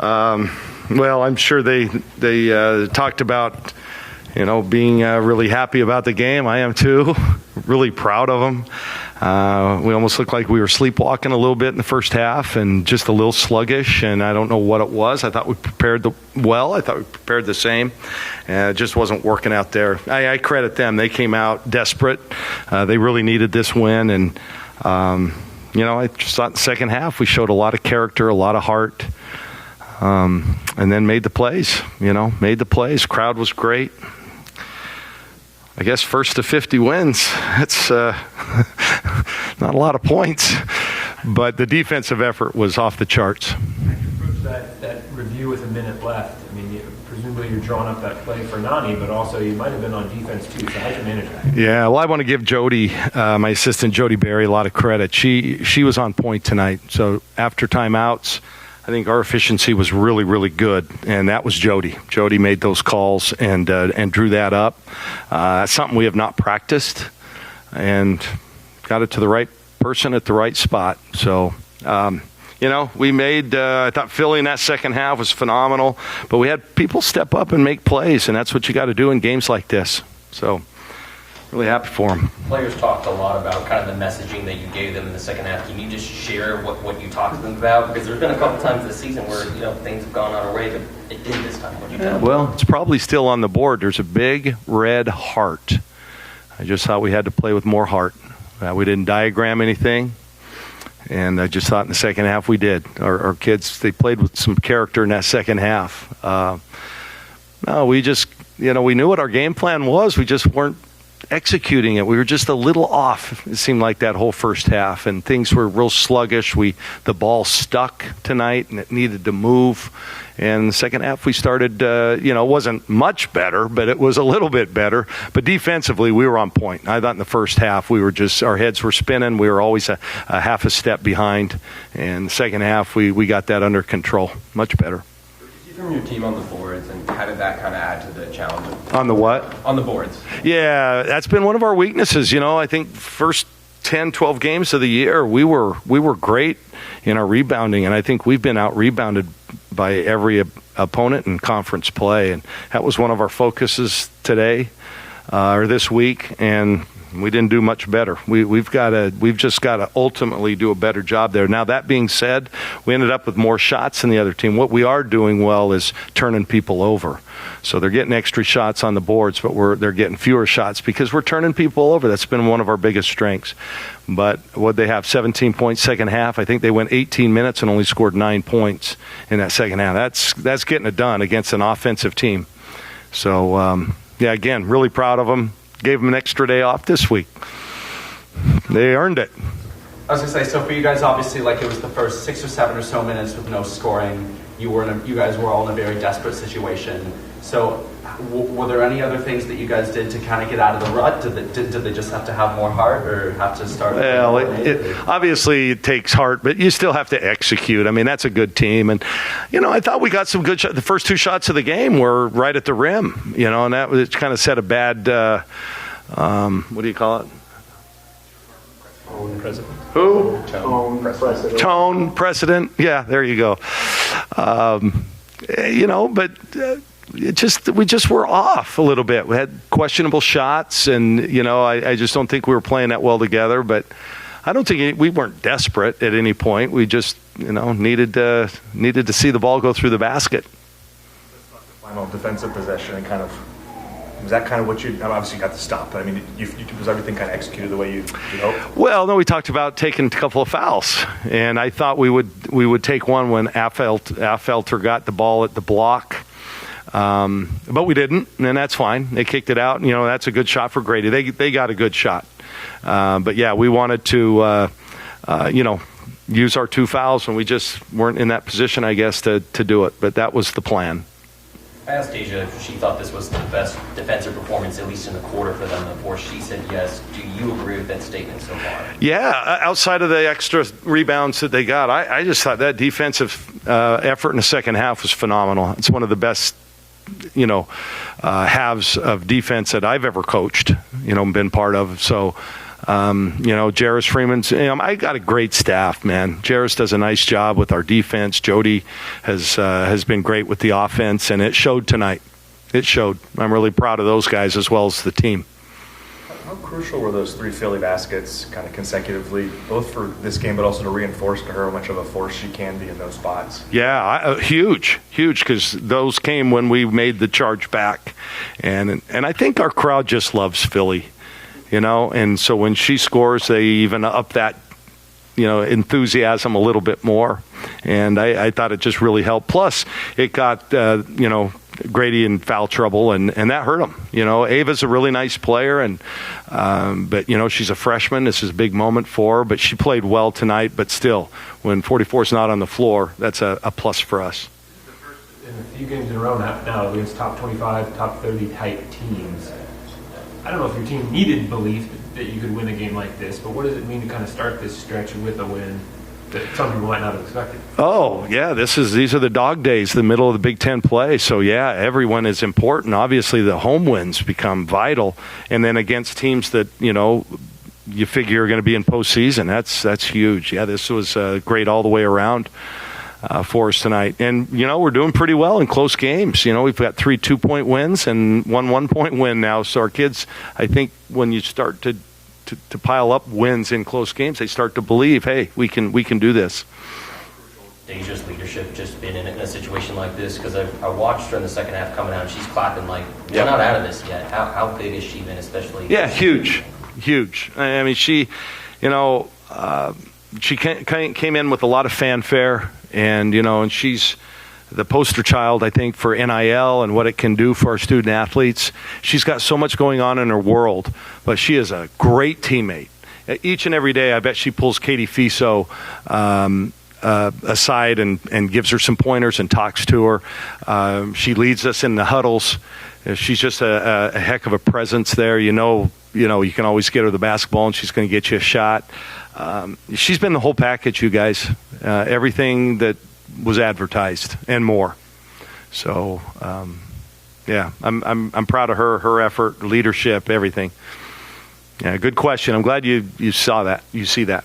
Well, I'm sure they talked about, being really happy about the game. I am too. Really proud of them. We almost looked like we were sleepwalking a little bit in the first half and just a little sluggish, and I don't know what it was. I thought we prepared well. I thought we prepared the same. It just wasn't working out there. I credit them. They came out desperate. They really needed this win, and I just thought in the second half we showed a lot of character, a lot of heart, and then made the plays. Crowd was great. I guess first to 50 wins. That's not a lot of points, but the defensive effort was off the charts. That review with a minute left. I mean, presumably you're drawing up that play for Nani, but also you might have been on defense too. So how'd you manage that? Yeah, well, I want to give Jody, my assistant Jody Berry, a lot of credit. She was on point tonight. So after timeouts, I think our efficiency was really, really good, and that was Jody. Jody made those calls and drew that up. That's something we have not practiced, and got it to the right person at the right spot. So, we made. I thought Philly in that second half was phenomenal, but we had people step up and make plays, and that's what you got to do in games like this. So, really happy for them. Players talked a lot about kind of the messaging that you gave them in the second half. Can you just share what you talked to them about? Because there's been a couple times this season where things have gone our way, but it didn't this time. What you tell them? Well, it's probably still on the board. There's a big red heart. I just thought we had to play with more heart. We didn't diagram anything, and I just thought in the second half we did. Our kids, they played with some character in that second half. No, we just, we knew what our game plan was. We just weren't executing it. We were just a little off, it seemed like, that whole first half, and things were real sluggish. The ball stuck tonight, and it needed to move. And in the second half, we started, it wasn't much better, but it was a little bit better. But defensively, we were on point. I thought in the first half, our heads were spinning. We were always a half a step behind. And the second half, we got that under control. Much better. From your team on the boards, and how did that kind of add to the challenge? On the what? On the boards. Yeah, that's been one of our weaknesses. I think first 10, 12 games of the year, we were great in our rebounding, and I think we've been out-rebounded by every opponent in conference play, and that was one of our focuses today or this week, and we didn't do much better. We've just got to ultimately do a better job there. Now, that being said, we ended up with more shots than the other team. What we are doing well is turning people over. So they're getting extra shots on the boards, but they're getting fewer shots because we're turning people over. That's been one of our biggest strengths. But what they have, 17 points second half. I think they went 18 minutes and only scored 9 points in that second half. That's getting it done against an offensive team. So, again, really proud of them. Gave them an extra day off this week. They earned it. I was going to say, so for you guys, obviously, it was the first 6 or 7 or so minutes with no scoring. You guys were all in a very desperate situation. So were there any other things that you guys did to kind of get out of the rut? Did they just have to have more heart or have to start? Well, obviously it takes heart, but you still have to execute. I mean, that's a good team. And, I thought we got some good shots. The first 2 shots of the game were right at the rim, and that was kind of set a bad, what do you call it? Tone precedent. Who? Tone precedent. Tone precedent. Yeah, there you go. But we just were off a little bit. We had questionable shots, and I just don't think we were playing that well together. But I don't think we weren't desperate at any point. We just needed to see the ball go through the basket. Final defensive possession and kind of. Was that kind of what obviously you got to stop, but I mean, was everything kind of executed the way you hoped? Well, no, we talked about taking a couple of fouls, and I thought we would take one when Affelter got the ball at the block, but we didn't, and that's fine. They kicked it out, and that's a good shot for Grady. They got a good shot, but yeah, we wanted to use our 2 fouls, and we just weren't in that position, I guess, to do it. But that was the plan. I asked Asia if she thought this was the best defensive performance, at least in the quarter, for them before. She said yes. Do you agree with that statement so far? Yeah, outside of the extra rebounds that they got, I just thought that defensive effort in the second half was phenomenal. It's one of the best, halves of defense that I've ever coached, been part of. So Jarris Freeman's. I got a great staff, man. Jarris does a nice job with our defense. Jody has been great with the offense, and it showed tonight. It showed. I'm really proud of those guys as well as the team. How crucial were those 3 Philly baskets kind of consecutively, both for this game but also to reinforce to her how much of a force she can be in those spots? Yeah, huge, because those came when we made the charge back. And I think our crowd just loves Philly, and so when she scores, they even up that, enthusiasm a little bit more. And I thought it just really helped. Plus, it got, Grady in foul trouble, and that hurt him. Ava's a really nice player, but she's a freshman. This is a big moment for her, but she played well tonight. But still, when 44 is not on the floor, that's a plus for us. In a few games in a row now against top 25, top 30 type teams, I don't know if your team needed belief that you could win a game like this, but what does it mean to kind of start this stretch with a win that some people might not have expected? Oh, yeah, these are the dog days, the middle of the Big Ten play. So, yeah, everyone is important. Obviously, the home wins become vital. And then against teams that, you figure are going to be in postseason, that's huge. Yeah, this was great all the way around for us tonight. And, we're doing pretty well in close games. We've got 3 2-point wins and 1 1-point win now. So our kids, I think when you start to pile up wins in close games, they start to believe, hey, we can do this. Deja's leadership just been in a situation like this? Because I watched her in the second half coming out, and she's clapping like, we're not out of this yet. How big has she been, especially? Yeah, huge. I mean, she came in with a lot of fanfare, and she's the poster child, I think, for NIL and what it can do for our student athletes. She's got so much going on in her world, but she is a great teammate. Each and every day, I bet she pulls Katie Fiso aside and gives her some pointers and talks to her. She leads us in the huddles. She's just a heck of a presence there. You can always get her the basketball, and she's going to get you a shot. She's been the whole package, you guys. Everything that was advertised and more. So, I'm proud of her effort, leadership, everything. Yeah, good question. I'm glad you saw that. You see that.